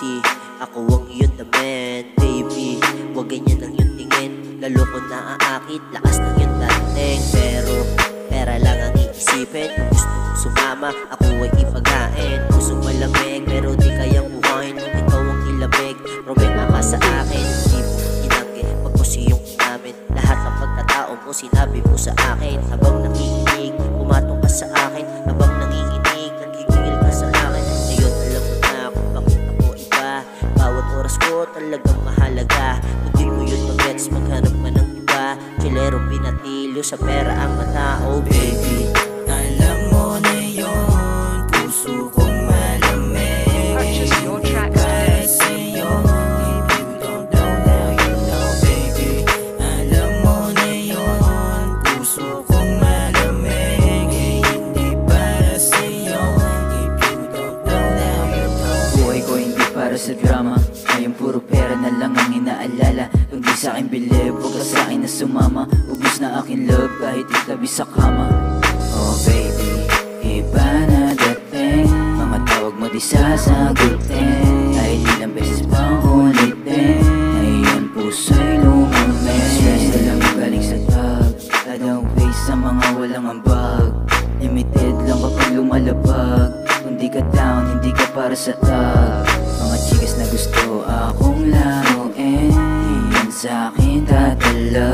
easy. Ako ang iyong demand, baby. Huwag ganyan ang iyong tingin. Lalo ko naaakit, lakas ng iyong dating. Pero pera lang ang iisipin. Gusto mong sumama, ako ay ipagain. Pusong malamig, pero di kayang buhayin nung ikaw ang ilamig. Problema ka sa akin, di mo inanggi. Pagkusiyong namin, lahat ng pagkatao mo sinabi mo sa akin. Habang nakikinig, pumatong ka sa akin. Habang nanginginig, nagigingil ka sa akin. Ngayon alam mo na kung bakit ako iba. Bawat oras ko talagang mahalaga. Kung di mo yun mag-gets, maghanap man ng iba. Chilero pinatilyo sa pera ang matao, baby. Alam mo na yun, puso kong malamig. Purchase your tracks Para sa'yo, if you don't know now you know, baby. Alam mo na yun, puso kong malamig. Hindi para sa'yo, if you don't know now you know. Buhay ko hindi para sa drama. Ngayon puro pera na lang ang inaalala. Kung di sa'kin bilib, huwag ka sa'kin na sumama. Ubus na aking love kahit itabi sa kama. Oh baby, iba na dating. Mga tawag mo di sasagutin. Kahit ilang beses pang ulitin. Ngayon puso'y lumamig. Stress na lang galing sa tag. Ladang waste sa mga walang ambag. Limited lang kapag lumalabag. Kung di ka down, hindi ka para sa tag. Mga chikas na gusto akong laruin, di yan sa'kin tatala.